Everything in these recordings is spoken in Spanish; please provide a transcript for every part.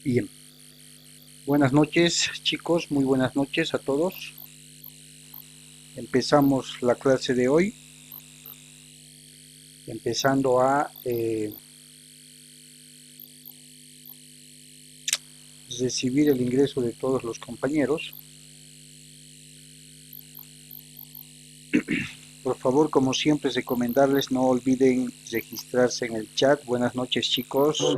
Bien, buenas noches chicos, muy buenas noches a todos. Empezamos la clase de hoy, empezando a recibir el ingreso de todos los compañeros. Por favor, como siempre, recomendarles no olviden registrarse en el chat. Buenas noches chicos.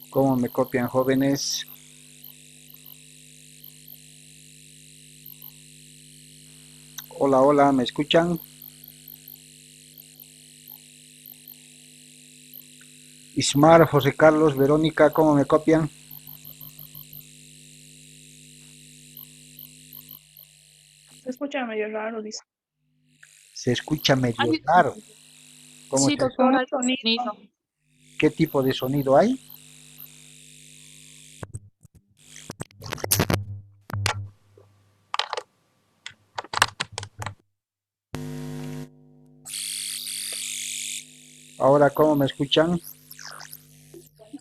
¿Cómo me copian jóvenes? Hola, hola, ¿me escuchan? Ismar, José Carlos, Verónica, ¿cómo me copian? Se escucha medio raro, dice. Se escucha medio Ay, raro. ¿Cómo sí, se, doctor, Con hay un sonido. sonido. ¿Qué tipo de sonido hay? Ahora, ¿cómo me escuchan?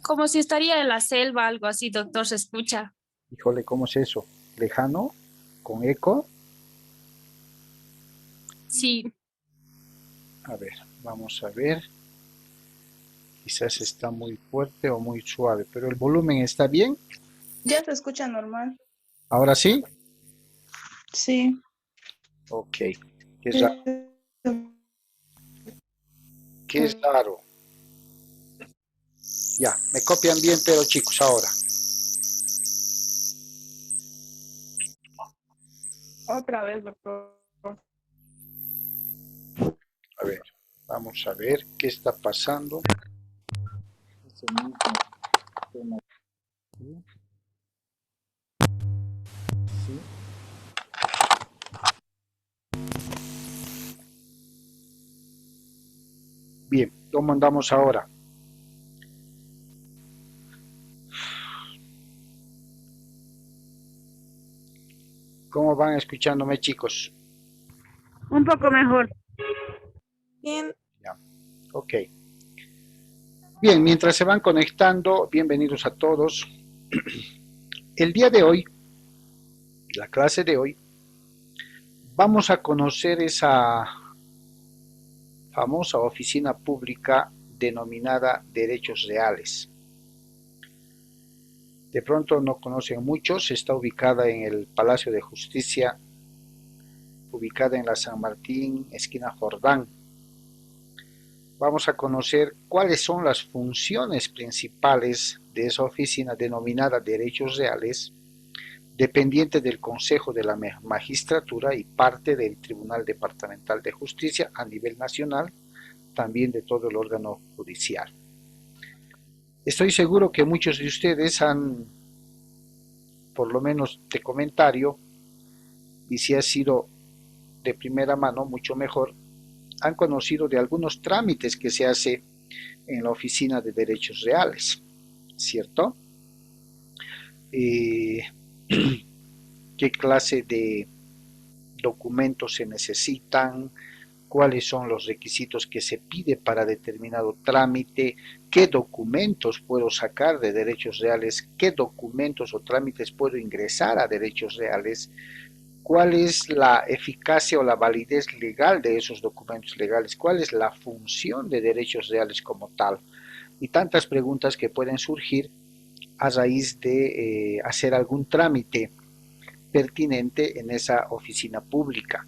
Como si estaría en la selva, algo así, doctor, se escucha. Híjole, ¿cómo es eso? ¿Lejano? ¿Con eco? Sí, A ver, vamos a ver. Quizás está muy fuerte o muy suave, pero el volumen está bien. Ya se escucha normal. Ahora sí. Sí. Ok. Qué raro. Qué raro. Ya, me copian bien, pero chicos, ahora. Otra vez, doctor. A ver, vamos a ver qué está pasando. Bien, ¿cómo andamos ahora? ¿Cómo van escuchándome, chicos? Un poco mejor. Bien. Ya, ok. Bien, mientras se van conectando, bienvenidos a todos. El día de hoy, la clase de hoy, vamos a conocer esa famosa oficina pública denominada Derechos Reales. De pronto no conocen muchos, está ubicada en el Palacio de Justicia, ubicada en la San Martín, esquina Jordán. Vamos a conocer cuáles son las funciones principales de esa oficina denominada Derechos Reales, dependiente del Consejo de la Magistratura y parte del Tribunal Departamental de Justicia a nivel nacional, también de todo el órgano judicial. Estoy seguro que muchos de ustedes han, por lo menos de comentario, y si ha sido de primera mano, mucho mejor, han conocido de algunos trámites que se hace en la Oficina de Derechos Reales, ¿cierto? Eh, ¿Qué clase de documentos se necesitan? ¿Cuáles son los requisitos que se pide para determinado trámite? ¿Qué documentos puedo sacar de derechos reales? ¿Qué documentos o trámites puedo ingresar a derechos reales? ¿Cuál es la eficacia o la validez legal de esos documentos legales? ¿Cuál es la función de derechos reales como tal? Y tantas preguntas que pueden surgir a raíz de hacer algún trámite pertinente en esa oficina pública.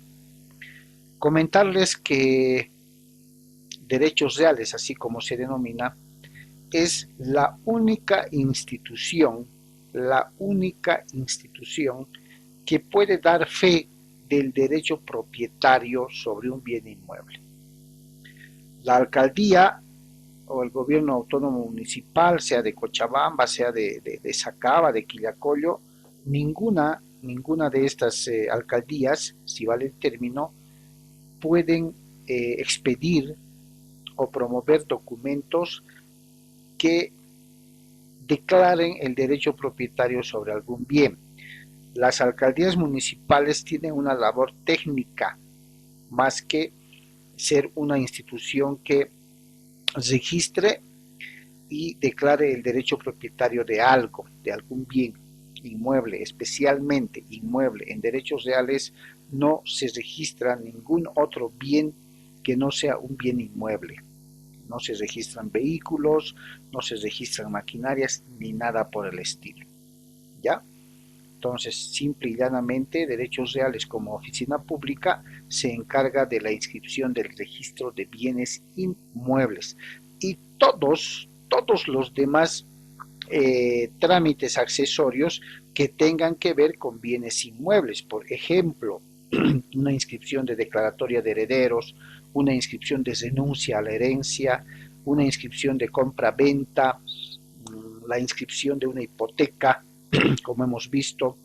Comentarles que Derechos Reales, así como se denomina, es la única institución que puede dar fe del derecho propietario sobre un bien inmueble. La alcaldía o el gobierno autónomo municipal, sea de Cochabamba, sea de Sacaba, de Quillacollo, ninguna de estas alcaldías, si vale el término, pueden expedir o promover documentos que declaren el derecho propietario sobre algún bien. Las alcaldías municipales tienen una labor técnica más que ser una institución que registre y declare el derecho propietario de algo, de algún bien inmueble, especialmente inmueble. En derechos reales no se registra ningún otro bien que no sea un bien inmueble. No se registran vehículos, no se registran maquinarias, ni nada por el estilo. ¿Ya? Entonces, simple y llanamente, Derechos Reales como oficina pública se encarga de la inscripción del registro de bienes inmuebles y todos los demás trámites accesorios que tengan que ver con bienes inmuebles. Por ejemplo, una inscripción de declaratoria de herederos, una inscripción de renuncia a la herencia, una inscripción de compra-venta, la inscripción de una hipoteca, como hemos visto,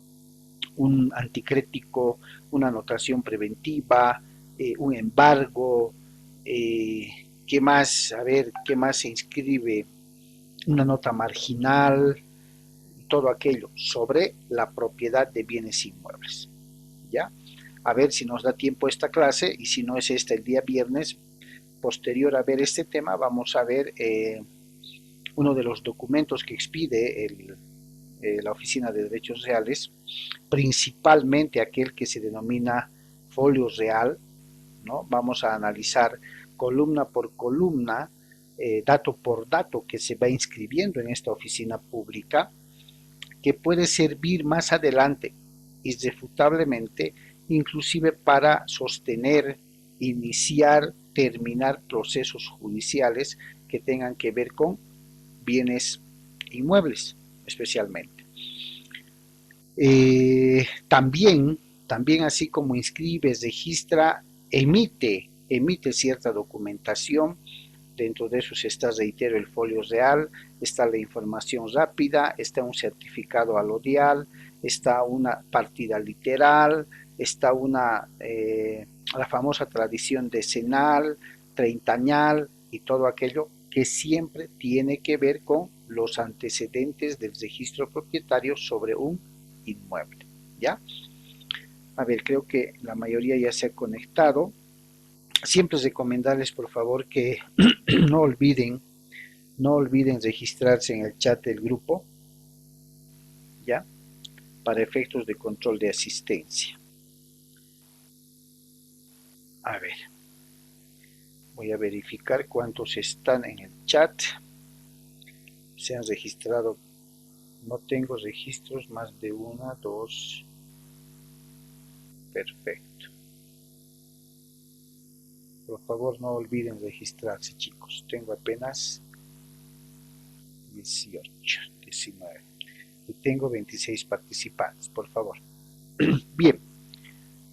un anticrético, una anotación preventiva, un embargo, ¿qué más? A ver, ¿qué más se inscribe? Una nota marginal, todo aquello sobre la propiedad de bienes inmuebles. ¿Ya? A ver si nos da tiempo esta clase, y si no es esta el día viernes, posterior a ver este tema, vamos a ver uno de los documentos que expide la Oficina de Derechos Reales, principalmente aquel que se denomina folio real, ¿no? Vamos a analizar columna por columna, dato por dato que se va inscribiendo en esta oficina pública, que puede servir más adelante, irrefutablemente, inclusive para sostener, iniciar, terminar procesos judiciales que tengan que ver con bienes inmuebles, especialmente. También así como inscribe, registra, emite cierta documentación. Dentro de esos está, reitero, el folio real, está la información rápida, está un certificado alodial, está una partida literal, está la famosa tradición decenal, treintañal y todo aquello que siempre tiene que ver con los antecedentes del registro propietario sobre un inmueble. ¿Ya? A ver, creo que la mayoría ya se ha conectado. Siempre recomendarles, por favor, que no olviden registrarse en el chat del grupo, ¿ya? Para efectos de control de asistencia. A ver, voy a verificar cuántos están en el chat. Se han registrado, no tengo registros, más de una, dos. Perfecto. Por favor, no olviden registrarse, chicos. Tengo apenas 18, 19. Y tengo 26 participantes, por favor. Bien.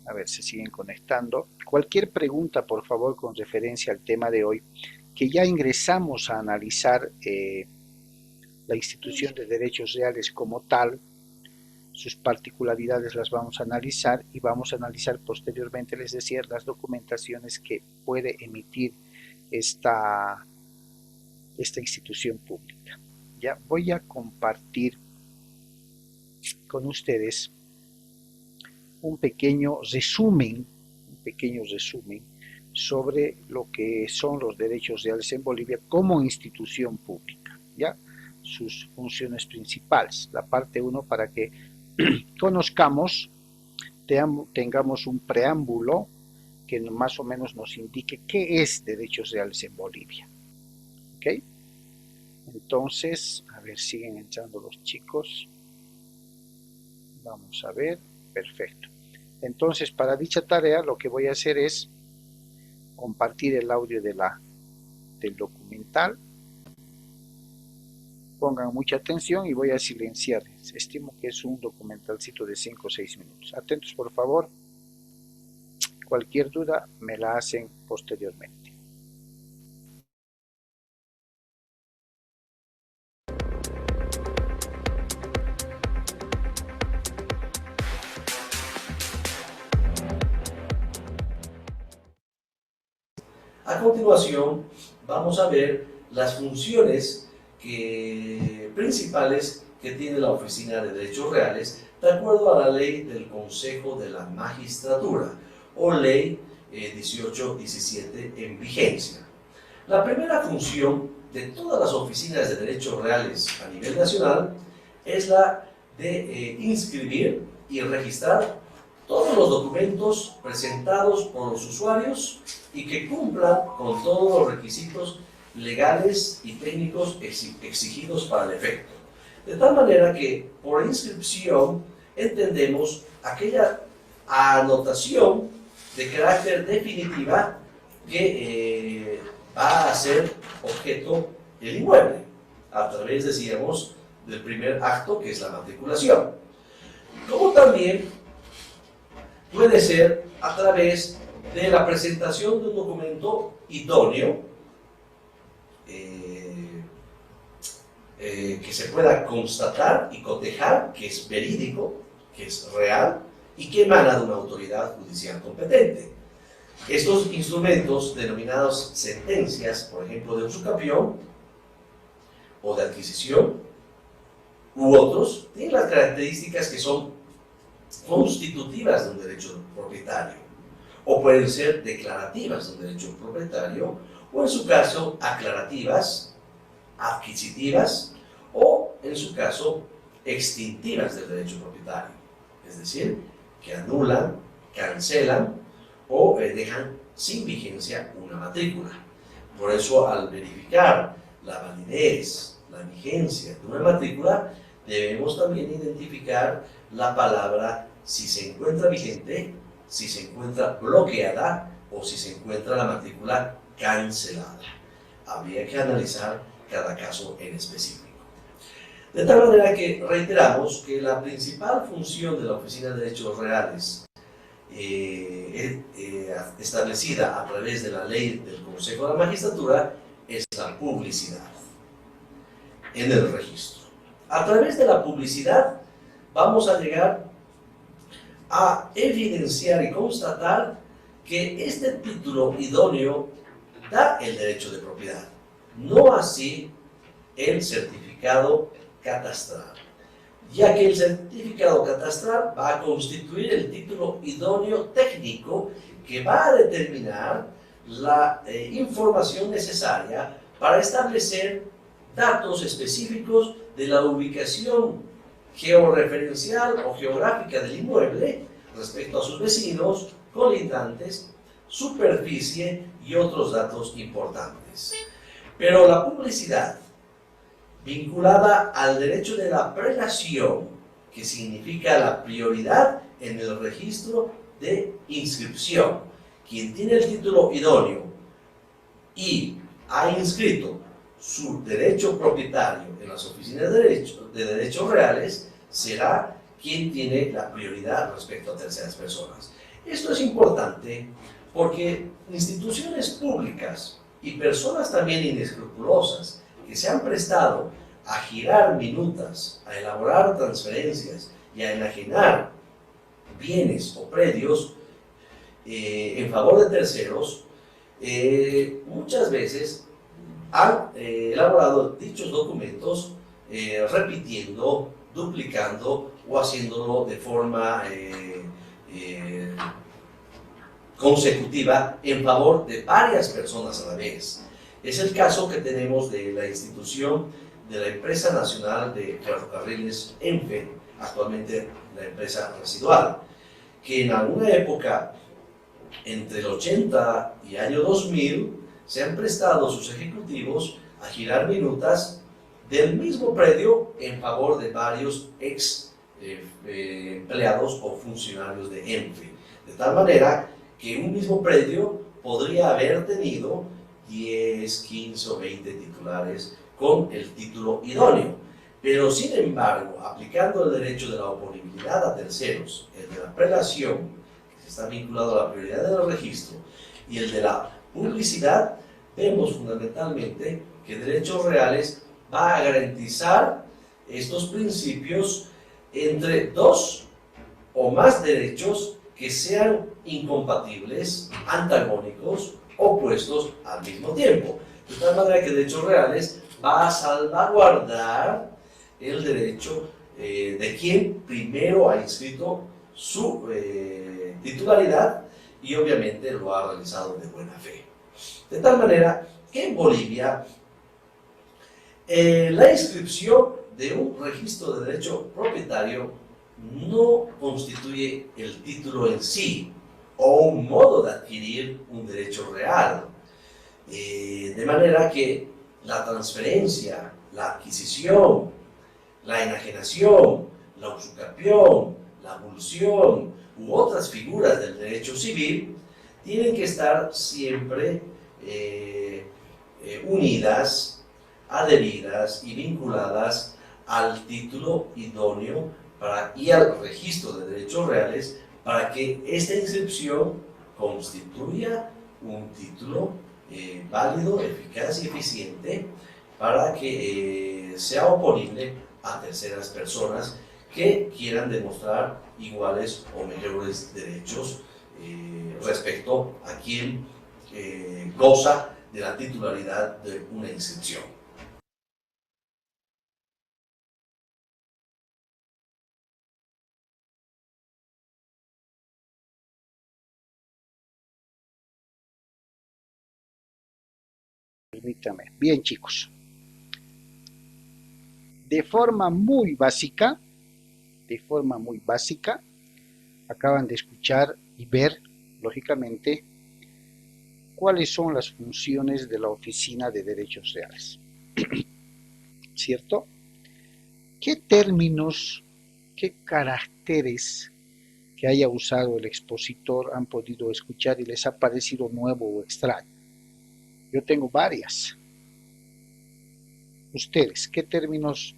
A ver, se siguen conectando. Cualquier pregunta, por favor, con referencia al tema de hoy, que ya ingresamos a analizar la institución de derechos reales como tal, sus particularidades las vamos a analizar, y vamos a analizar posteriormente, les decía, las documentaciones que puede emitir esta institución pública. Ya voy a compartir con ustedes un pequeño resumen sobre lo que son los derechos reales en Bolivia como institución pública, ¿ya? Sus funciones principales, la parte 1, para que conozcamos, tengamos un preámbulo que más o menos nos indique qué es derechos reales en Bolivia. ¿Ok? Entonces, a ver, siguen entrando los chicos. Vamos a ver. Perfecto. Entonces, para dicha tarea lo que voy a hacer es compartir el audio del documental. Pongan mucha atención y voy a silenciar. Estimo que es un documentalcito de 5 o 6 minutos. Atentos, por favor. Cualquier duda me la hacen posteriormente. A continuación, vamos a ver las funciones principales que tiene la Oficina de Derechos Reales de acuerdo a la ley del Consejo de la Magistratura o ley 1817 en vigencia. La primera función de todas las oficinas de derechos reales a nivel nacional es la de inscribir y registrar todos los documentos presentados por los usuarios y que cumplan con todos los requisitos legales y técnicos exigidos para el efecto. De tal manera que por inscripción entendemos aquella anotación de carácter definitiva que va a ser objeto del inmueble, a través, decíamos, del primer acto, que es la matriculación. Como también puede ser a través de la presentación de un documento idóneo que se pueda constatar y cotejar que es verídico, que es real y que emana de una autoridad judicial competente. Estos instrumentos, denominados sentencias, por ejemplo, de usucapión o de adquisición, u otros, tienen las características que son constitutivas de un derecho propietario, o pueden ser declarativas de un derecho propietario, o en su caso aclarativas, adquisitivas, o en su caso extintivas del derecho propietario, es decir, que anulan, cancelan o dejan sin vigencia una matrícula. Por eso, al verificar la validez, la vigencia de una matrícula, debemos también identificar la palabra si se encuentra vigente, si se encuentra bloqueada o si se encuentra la matrícula cancelada. Habría que analizar cada caso en específico. De tal manera que reiteramos que la principal función de la Oficina de Derechos Reales, establecida a través de la ley del Consejo de la Magistratura, es la publicidad en el registro. A través de la publicidad vamos a llegar a evidenciar y constatar que este título idóneo da el derecho de propiedad, no así el certificado catastral, ya que el certificado catastral va a constituir el título idóneo técnico que va a determinar la información necesaria para establecer datos específicos de la ubicación georreferencial o geográfica del inmueble respecto a sus vecinos, colindantes, superficie y otros datos importantes. Pero la publicidad vinculada al derecho de la prelación, que significa la prioridad en el registro de inscripción, quien tiene el título idóneo y ha inscrito su derecho propietario en las oficinas de derechos reales, será quien tiene la prioridad respecto a terceras personas. Esto es importante porque instituciones públicas y personas también inescrupulosas que se han prestado a girar minutas, a elaborar transferencias y a enajenar bienes o predios en favor de terceros, muchas veces han elaborado dichos documentos repitiendo, duplicando o haciéndolo de forma consecutiva en favor de varias personas a la vez. Es el caso que tenemos de la institución de la Empresa Nacional de Ferrocarriles ENFE, actualmente la empresa residual, que en alguna época, entre el 80 y año 2000, se han prestado sus ejecutivos a girar minutas del mismo predio en favor de varios empleados o funcionarios de ENFE, de tal manera que un mismo predio podría haber tenido 10, 15 o 20 titulares con el título idóneo, pero sin embargo, aplicando el derecho de la oponibilidad a terceros, el de la prelación, que está vinculado a la prioridad del registro, y el de la publicidad, vemos fundamentalmente que Derechos Reales va a garantizar estos principios entre dos o más derechos que sean incompatibles, antagónicos, opuestos al mismo tiempo. De tal manera que Derechos Reales va a salvaguardar el derecho de quien primero ha inscrito su titularidad y obviamente lo ha realizado de buena fe. De tal manera que en Bolivia la inscripción de un registro de derecho propietario no constituye el título en sí o un modo de adquirir un derecho real. De manera que la transferencia, la adquisición, la enajenación, la usucapión, la abolición u otras figuras del derecho civil tienen que estar siempre unidas, adheridas y vinculadas al título idóneo y al registro de derechos reales para que esta inscripción constituya un título válido, eficaz y eficiente para que sea oponible a terceras personas que quieran demostrar iguales o mayores derechos respecto a quien goza de la titularidad de una inscripción. Permítame. Bien, chicos. De forma muy básica, acaban de escuchar y ver, lógicamente, cuáles son las funciones de la Oficina de Derechos Reales. ¿Cierto? ¿Qué términos, qué caracteres que haya usado el expositor han podido escuchar y les ha parecido nuevo o extraño? Yo tengo varias. Ustedes, ¿qué términos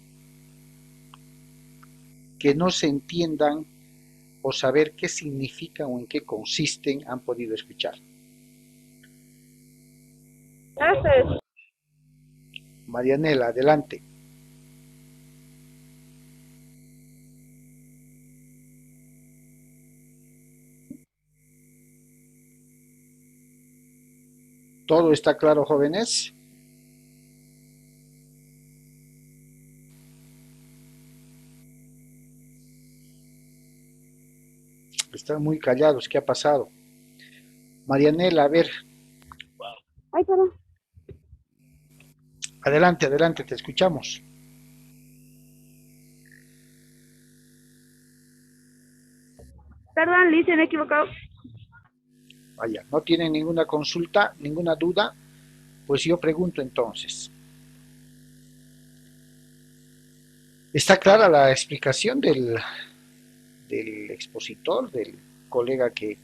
que no se entiendan o saber qué significan o en qué consisten han podido escuchar? Gracias. Marianela, adelante. ¿Todo está claro, jóvenes? Están muy callados, ¿qué ha pasado? Marianela, a ver. Ay, perdón. Adelante, adelante, te escuchamos. Perdón, Liz, me he equivocado. Vaya, ¿no tienen ninguna consulta, ninguna duda? Pues yo pregunto entonces. ¿Está clara la explicación del expositor, del colega que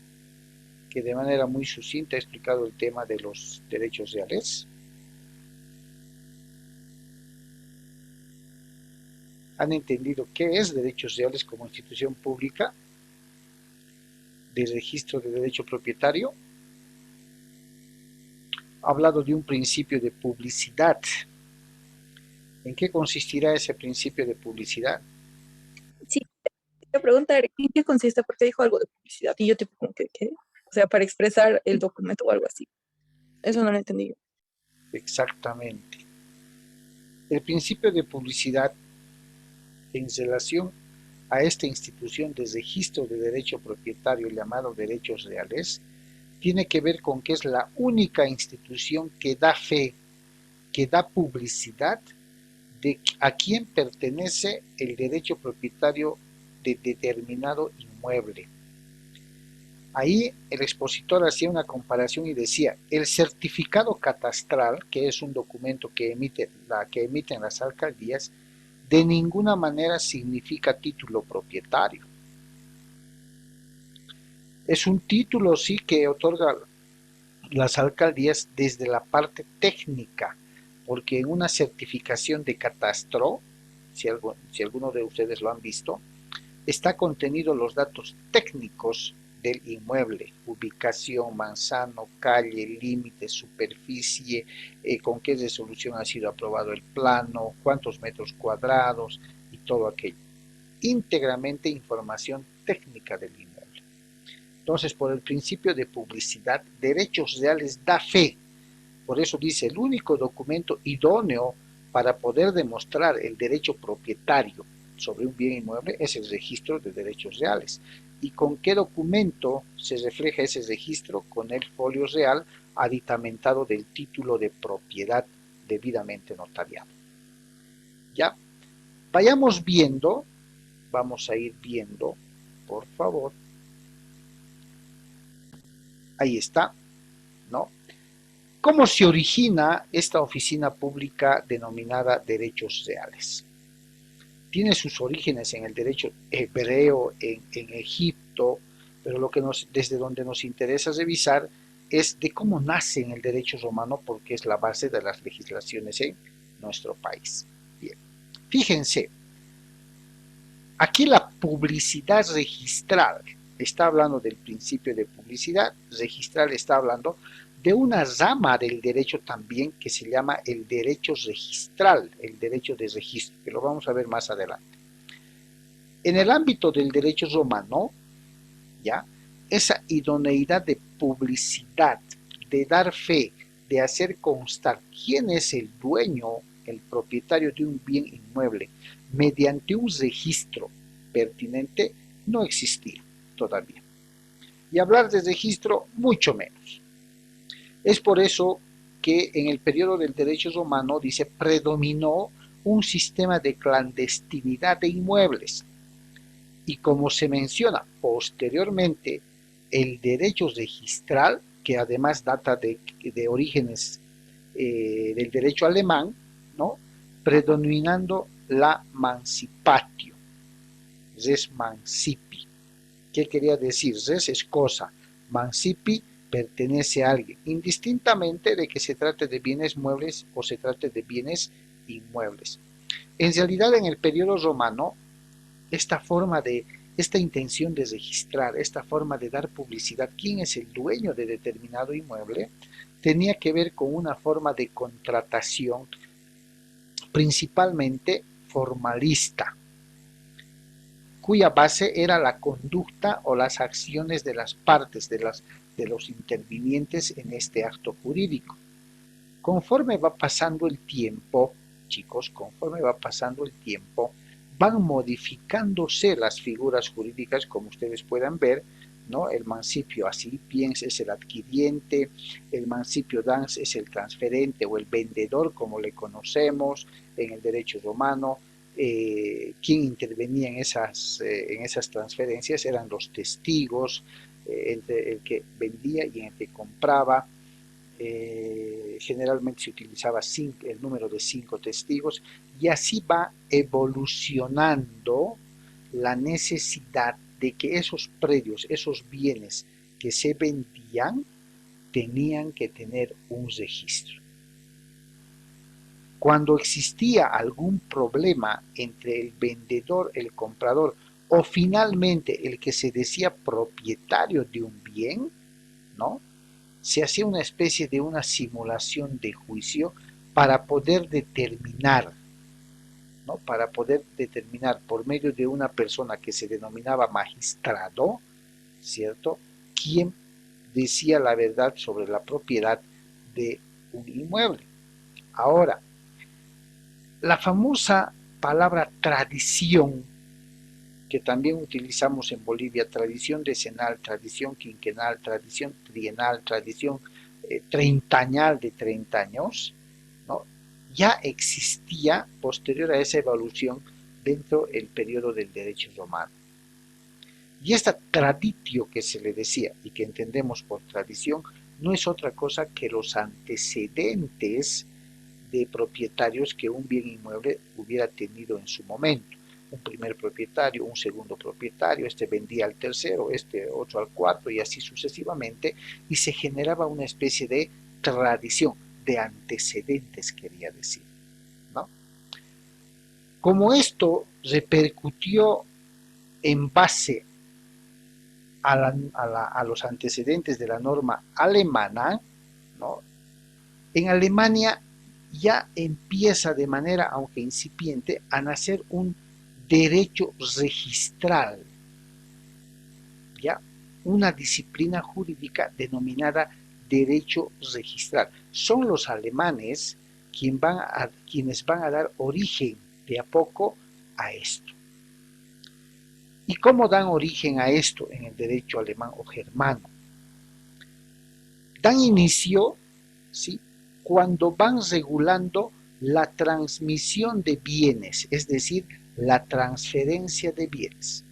de manera muy sucinta ha explicado el tema de los derechos reales? ¿Han entendido qué es derechos reales como institución pública de registro de derecho propietario? Ha hablado de un principio de publicidad. ¿En qué consistirá ese principio de publicidad? Sí, te preguntar en qué consiste, porque dijo algo de publicidad y yo te pregunté qué, o sea, para expresar el documento o algo así. Eso no lo entendí. Exactamente. El principio de publicidad en relación a esta institución de registro de derecho propietario llamado derechos reales tiene que ver con que es la única institución que da fe, que da publicidad de a quién pertenece el derecho propietario de determinado inmueble. Ahí el expositor hacía una comparación y decía, el certificado catastral, que es un documento que emiten las alcaldías, de ninguna manera significa título propietario. Es un título, sí, que otorga las alcaldías desde la parte técnica, porque en una certificación de catastro, si alguno de ustedes lo han visto, está contenido los datos técnicos del inmueble, ubicación, manzano, calle, límite, superficie, con qué resolución ha sido aprobado el plano, cuántos metros cuadrados y todo aquello. Íntegramente información técnica del inmueble. Entonces, por el principio de publicidad, derechos reales da fe. Por eso dice, el único documento idóneo para poder demostrar el derecho propietario sobre un bien inmueble es el registro de derechos reales. ¿Y con qué documento se refleja ese registro? Con el folio real aditamentado del título de propiedad debidamente notariado. ¿Ya? Vayamos viendo, vamos a ir viendo, por favor. Ahí está, ¿no? ¿Cómo se origina esta oficina pública denominada derechos reales? Tiene sus orígenes en el derecho hebreo, en Egipto, pero desde donde nos interesa revisar es de cómo nace en el derecho romano, porque es la base de las legislaciones en nuestro país. Bien, fíjense, aquí la publicidad registral, está hablando del principio de publicidad, registral está hablando de una rama del derecho también que se llama el derecho registral, el derecho de registro, que lo vamos a ver más adelante. En el ámbito del derecho romano, ¿ya? Esa idoneidad de publicidad, de dar fe, de hacer constar quién es el dueño, el propietario de un bien inmueble, mediante un registro pertinente, no existía todavía. Y hablar de registro, mucho menos. Es por eso que en el periodo del derecho romano, dice, predominó un sistema de clandestinidad de inmuebles. Y como se menciona posteriormente, el derecho registral, que además data de orígenes del derecho alemán, ¿no? Predominando la mancipatio, res mancipi. ¿Qué quería decir? Res es cosa, mancipi pertenece a alguien, indistintamente de que se trate de bienes muebles o se trate de bienes inmuebles. En realidad, en el periodo romano, esta intención de registrar, esta forma de dar publicidad, quién es el dueño de determinado inmueble, tenía que ver con una forma de contratación principalmente formalista, cuya base era la conducta o las acciones de las partes, de los intervinientes en este acto jurídico. Conforme va pasando el tiempo, chicos, conforme va pasando el tiempo, van modificándose las figuras jurídicas, como ustedes puedan ver, ¿no? El mancipio accipiens es el adquiriente, el mancipio dans es el transferente o el vendedor, como le conocemos en el derecho romano. Quien intervenía en esas transferencias eran los testigos, entre el que vendía y en el que compraba. Generalmente se utilizaba el número de 5 testigos, y así va evolucionando la necesidad de que esos predios, esos bienes que se vendían, tenían que tener un registro. Cuando existía algún problema entre el vendedor, el comprador, o finalmente el que se decía propietario de un bien, ¿no? Se hacía una especie de una simulación de juicio para poder determinar, ¿no? Para poder determinar por medio de una persona que se denominaba magistrado, ¿cierto?, quién decía la verdad sobre la propiedad de un inmueble. Ahora, la famosa palabra tradición, que también utilizamos en Bolivia, tradición decenal, tradición quinquenal, tradición trienal, tradición treintañal de 30 años, ¿no? Ya existía posterior a esa evolución dentro del periodo del derecho romano. Y esta traditio que se le decía y que entendemos por tradición no es otra cosa que los antecedentes de propietarios que un bien inmueble hubiera tenido en su momento. Un primer propietario, un segundo propietario, este vendía al tercero, este otro al cuarto y así sucesivamente, y se generaba una especie de tradición, de antecedentes, quería decir, ¿no? Como esto repercutió en base a los antecedentes de la norma alemana, ¿no? En Alemania ya empieza de manera, aunque incipiente, a nacer un derecho registral, ¿ya? Una disciplina jurídica denominada derecho registral. Son los alemanes quienes van a dar origen de a poco a esto. cómo dan origen a esto en el derecho alemán o germano? Dan inicio, ¿sí?, cuando van regulando la transmisión de bienes, es decir, la transferencia de bienes.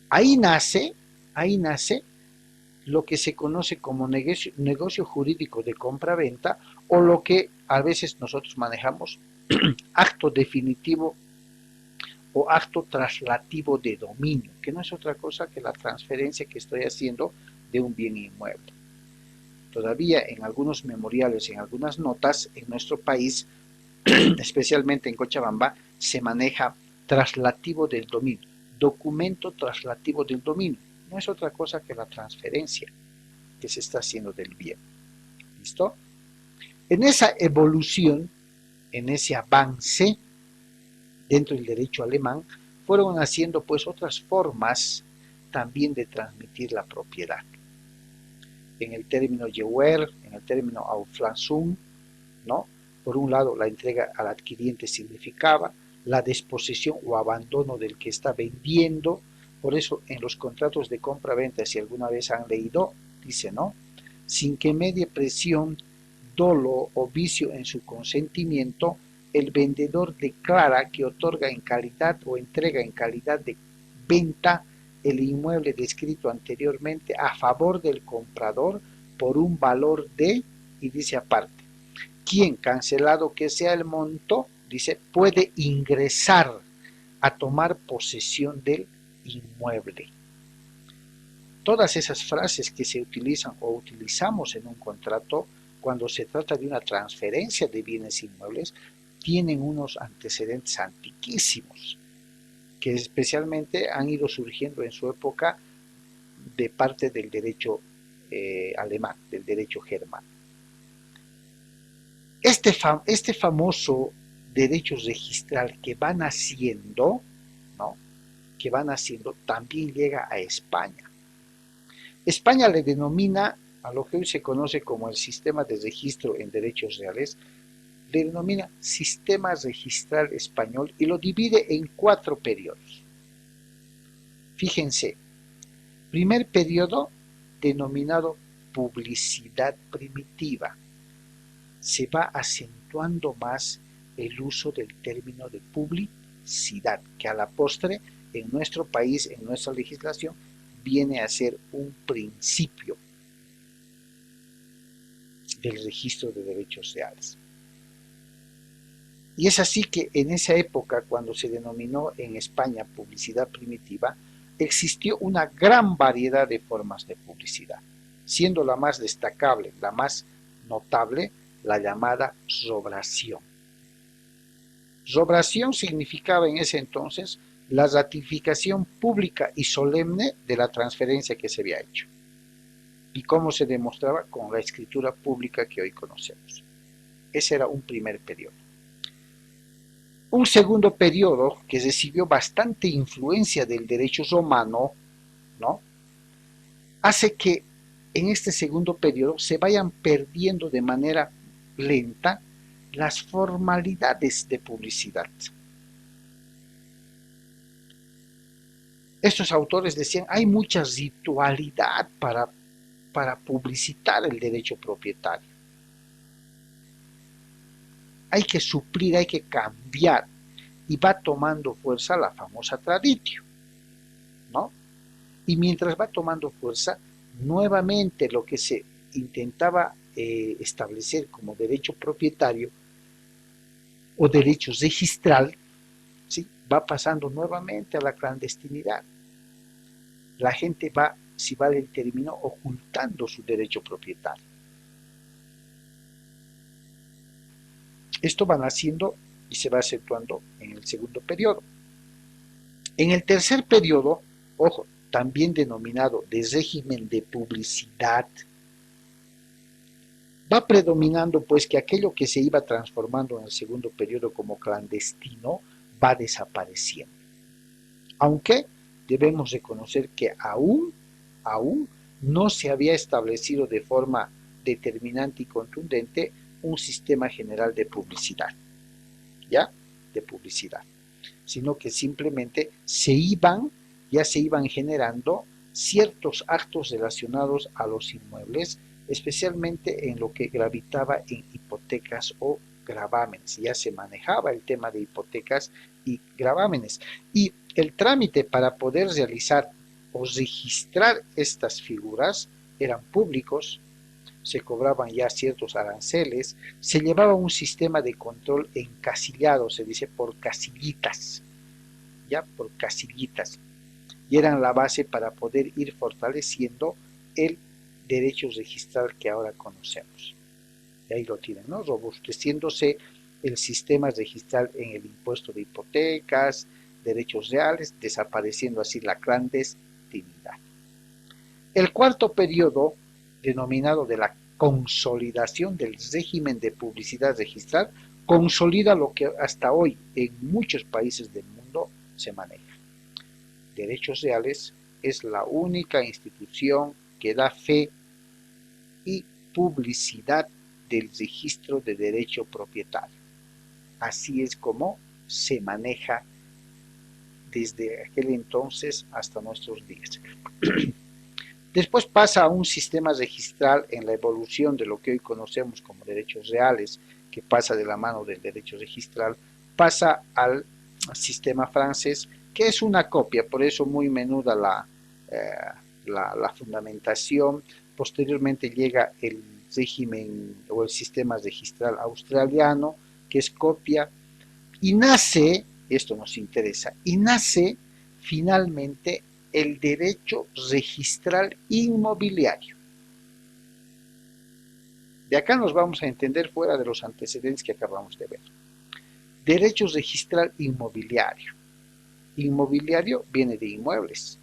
Ahí nace lo que se conoce como negocio jurídico de compra-venta, o lo que a veces nosotros manejamos acto definitivo o acto traslativo de dominio, que no es otra cosa que la transferencia que estoy haciendo de un bien inmueble. Todavía en algunos memoriales, en algunas notas, en nuestro país, especialmente en Cochabamba, se maneja traslativo del dominio, documento traslativo del dominio. No es otra cosa que la transferencia que se está haciendo del bien. ¿Listo? En esa evolución, en ese avance dentro del derecho alemán, fueron haciendo pues otras formas también de transmitir la propiedad. En el término Gewähr, en el término Auflassung, ¿no? Por un lado, la entrega al adquiriente significaba la disposición o abandono del que está vendiendo. Por eso, en los contratos de compra-venta, si alguna vez han leído, dice, ¿no?, sin que medie presión, dolo o vicio en su consentimiento, el vendedor declara que otorga en calidad o entrega en calidad de venta el inmueble descrito anteriormente a favor del comprador por un valor de, y dice aparte, quien, cancelado que sea el monto, dice, puede ingresar a tomar posesión del inmueble. Todas esas frases que se utilizan o utilizamos en un contrato cuando se trata de una transferencia de bienes inmuebles tienen unos antecedentes antiquísimos que especialmente han ido surgiendo en su época de parte del derecho alemán, del derecho germano. Este famoso derecho registral que van haciendo, ¿no?, que van haciendo, también llega a España. España le denomina a lo que hoy se conoce como el sistema de registro en derechos reales, le denomina sistema registral español y lo divide en 4 periodos. Fíjense, primer periodo denominado publicidad primitiva. Se va acentuando más el uso del término de publicidad, que a la postre en nuestro país, en nuestra legislación, viene a ser un principio del registro de derechos reales. Y es así que en esa época, cuando se denominó en España publicidad primitiva, existió una gran variedad de formas de publicidad, siendo la más destacable, la más notable, la llamada robración. Robración significaba en ese entonces la ratificación pública y solemne de la transferencia que se había hecho. ¿Y cómo se demostraba? Con la escritura pública que hoy conocemos. Ese era un primer periodo. Un segundo periodo que recibió bastante influencia del derecho romano, ¿no?, hace que en este segundo periodo se vayan perdiendo de manera lenta las formalidades de publicidad. Estos autores decían, hay mucha ritualidad para publicitar el derecho propietario. Hay que suplir, hay que cambiar, y va tomando fuerza la famosa traditio, ¿no? Y mientras va tomando fuerza, nuevamente lo que se intentaba establecer como derecho propietario o derecho registral, ¿sí?, va pasando nuevamente a la clandestinidad. La gente va, si vale el término, ocultando su derecho propietario. Esto va naciendo y se va acentuando en el segundo periodo. En el tercer periodo, ojo, también denominado de régimen de publicidad, va predominando pues que aquello que se iba transformando en el segundo periodo como clandestino va desapareciendo. Aunque debemos reconocer que aún no se había establecido de forma determinante y contundente un sistema general de publicidad, ¿ya? De publicidad. sino que simplemente ya se iban generando ciertos actos relacionados a los inmuebles, especialmente en lo que gravitaba en hipotecas o gravámenes. Ya se manejaba el tema de hipotecas y gravámenes. Y el trámite para poder realizar o registrar estas figuras eran públicos, se cobraban ya ciertos aranceles, se llevaba un sistema de control encasillado, se dice por casillitas, ya por casillitas, y eran la base para poder ir fortaleciendo el derecho registral que ahora conocemos. Y ahí lo tienen, ¿no? Robusteciéndose el sistema registral en el impuesto de hipotecas, derechos reales, desapareciendo así la clandestinidad. El cuarto periodo, denominado de la consolidación del régimen de publicidad registral, consolida lo que hasta hoy en muchos países del mundo se maneja. Derechos Reales es la única institución que da fe y publicidad del registro de derecho propietario. Así es como se maneja desde aquel entonces hasta nuestros días. Después pasa a un sistema registral en la evolución de lo que hoy conocemos como derechos reales, que pasa de la mano del derecho registral, pasa al sistema francés, que es una copia, por eso muy menuda la fundamentación. Posteriormente llega el régimen o el sistema registral australiano, que es copia, y nace, esto nos interesa, y nace finalmente el derecho registral inmobiliario. De acá nos vamos a entender fuera de los antecedentes que acabamos de ver. Derecho registral inmobiliario. Inmobiliario viene de inmuebles,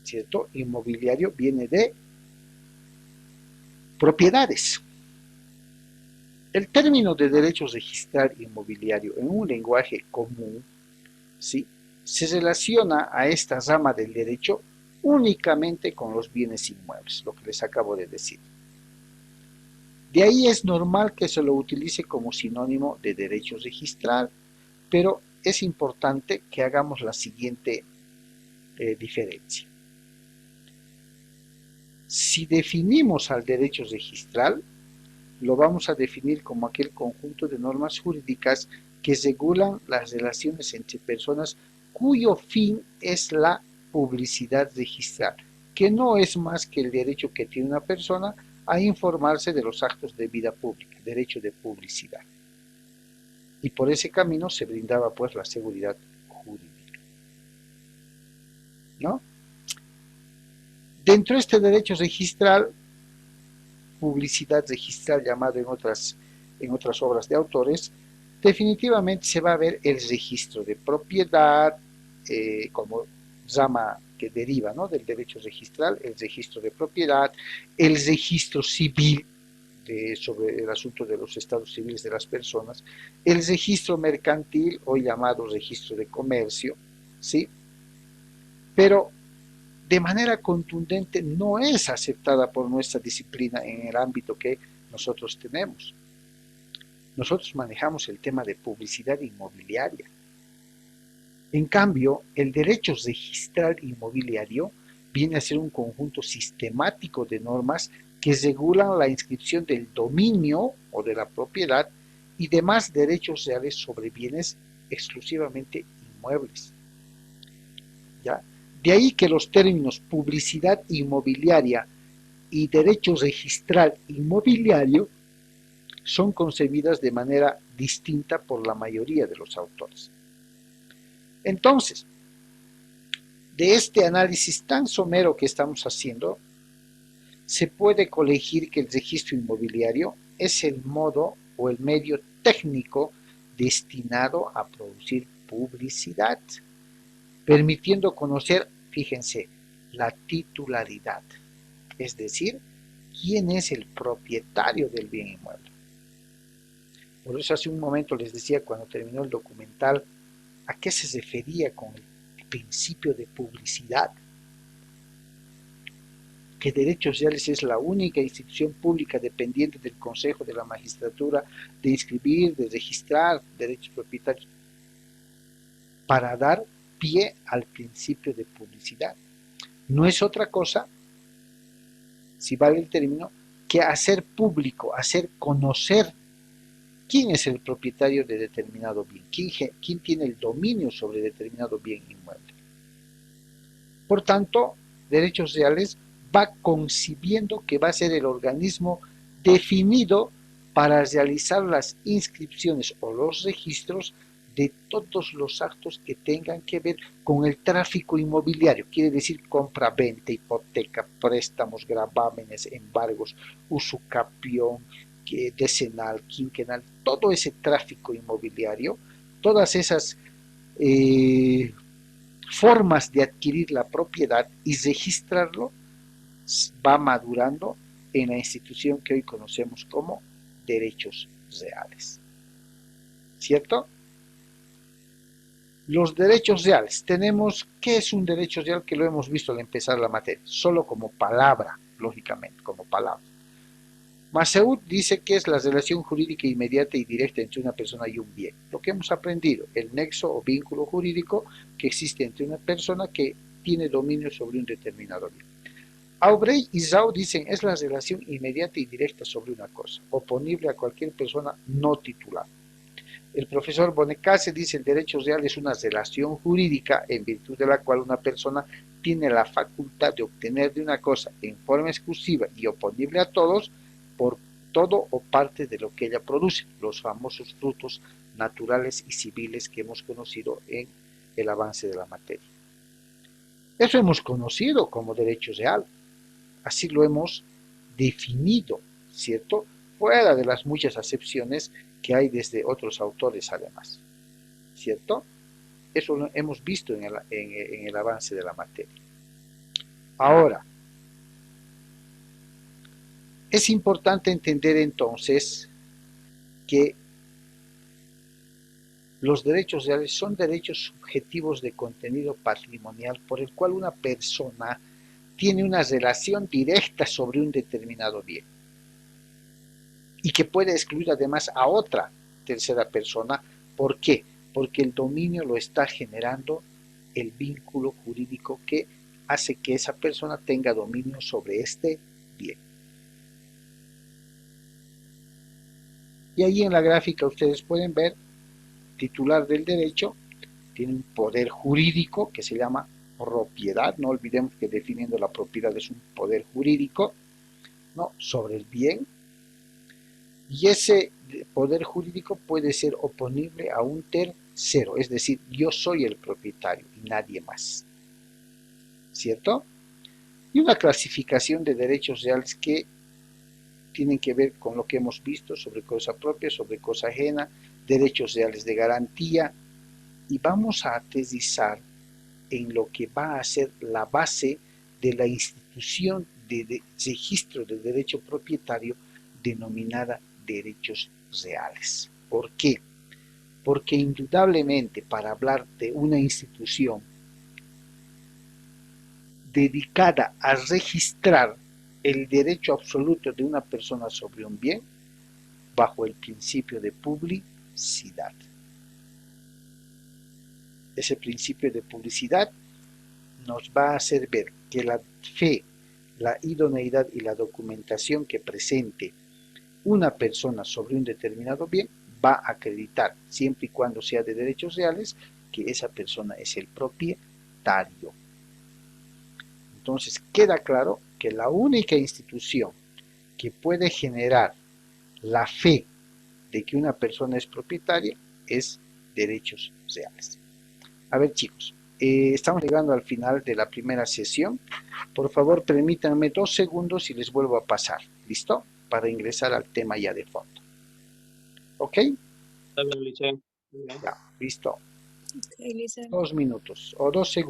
¿cierto? Inmobiliario viene de propiedades. El término de derecho registral inmobiliario en un lenguaje común, ¿sí?, se relaciona a esta rama del derecho únicamente con los bienes inmuebles, lo que les acabo de decir. De ahí es normal que se lo utilice como sinónimo de derecho registral, pero es importante que hagamos la siguiente diferencia. Si definimos al derecho registral, lo vamos a definir como aquel conjunto de normas jurídicas que regulan las relaciones entre personas cuyo fin es la publicidad registral, que no es más que el derecho que tiene una persona a informarse de los actos de vida pública, derecho de publicidad. Y por ese camino se brindaba pues la seguridad jurídica, ¿no? Dentro de este derecho registral, publicidad registral llamado en otras obras de autores, definitivamente se va a ver el registro de propiedad, como rama que deriva, ¿no?, del derecho registral, el registro de propiedad, el registro civil sobre el asunto de los estados civiles de las personas, el registro mercantil, hoy llamado registro de comercio, ¿sí? Pero de manera contundente no es aceptada por nuestra disciplina en el ámbito que nosotros tenemos. Nosotros manejamos el tema de publicidad inmobiliaria. En cambio, el derecho registral inmobiliario viene a ser un conjunto sistemático de normas que regulan la inscripción del dominio o de la propiedad y demás derechos reales sobre bienes exclusivamente inmuebles. ¿Ya? De ahí que los términos publicidad inmobiliaria y derecho registral inmobiliario son concebidas de manera distinta por la mayoría de los autores. Entonces, de este análisis tan somero que estamos haciendo, se puede colegir que el registro inmobiliario es el modo o el medio técnico destinado a producir publicidad, permitiendo conocer, fíjense, la titularidad, es decir, quién es el propietario del bien inmueble. Por eso hace un momento les decía, cuando terminó el documental, ¿a qué se refería con el principio de publicidad? Que Derechos Reales es la única institución pública dependiente del Consejo de la Magistratura de inscribir, de registrar derechos propietarios. para dar pie al principio de publicidad. No es otra cosa, si vale el término, que hacer público, hacer conocer quién es el propietario de determinado bien, quién tiene el dominio sobre determinado bien inmueble. Por tanto, Derechos Reales va concibiendo que va a ser el organismo definido para realizar las inscripciones o los registros de todos los actos que tengan que ver con el tráfico inmobiliario, quiere decir compra, venta, hipoteca, préstamos, gravámenes, embargos, usucapión, decenal, quinquenal, todo ese tráfico inmobiliario, todas esas formas de adquirir la propiedad y registrarlo, va madurando en la institución que hoy conocemos como Derechos Reales. ¿Cierto? Los derechos reales. Tenemos, ¿qué es un derecho real? Que lo hemos visto al empezar la materia, solo como palabra, lógicamente, como palabra. Maseud dice que es la relación jurídica inmediata y directa entre una persona y un bien. Lo que hemos aprendido, el nexo o vínculo jurídico que existe entre una persona que tiene dominio sobre un determinado bien. Aubrey y Zhao dicen es la relación inmediata y directa sobre una cosa, oponible a cualquier persona no titular. El profesor Bonecase dice el derecho real es una relación jurídica en virtud de la cual una persona tiene la facultad de obtener de una cosa en forma exclusiva y oponible a todos por todo o parte de lo que ella produce, los famosos frutos naturales y civiles que hemos conocido en el avance de la materia. Eso hemos conocido como derecho real, así lo hemos definido, ¿cierto? Fuera de las muchas acepciones que hay desde otros autores además, ¿cierto? Eso lo hemos visto en el avance de la materia. Ahora, es importante entender entonces que los derechos reales son derechos subjetivos de contenido patrimonial por el cual una persona tiene una relación directa sobre un determinado bien y que puede excluir además a otra tercera persona. ¿Por qué? Porque el dominio lo está generando el vínculo jurídico que hace que esa persona tenga dominio sobre este bien. Y ahí en la gráfica ustedes pueden ver, titular del derecho, tiene un poder jurídico que se llama propiedad, no olvidemos que definiendo la propiedad es un poder jurídico, ¿no?, sobre el bien, y ese poder jurídico puede ser oponible a un tercero, es decir, yo soy el propietario y nadie más, ¿cierto? Y una clasificación de derechos reales que tienen que ver con lo que hemos visto sobre cosa propia, sobre cosa ajena, derechos reales de garantía, y vamos a aterrizar en lo que va a ser la base de la institución de registro de derecho propietario denominada derechos reales. ¿Por qué? Porque indudablemente para hablar de una institución dedicada a registrar el derecho absoluto de una persona sobre un bien bajo el principio de publicidad. Ese principio de publicidad nos va a hacer ver que la fe, la idoneidad y la documentación que presente una persona sobre un determinado bien va a acreditar, siempre y cuando sea de derechos reales, que esa persona es el propietario. Entonces queda claro que la única institución que puede generar la fe de que una persona es propietaria es derechos reales. A ver, chicos, estamos llegando al final de la primera sesión. Por favor, permítanme 2 segundos y les vuelvo a pasar. ¿Listo? Para ingresar al tema ya de fondo. ¿Ok? Ya, listo. 2 minutos o 2 segundos.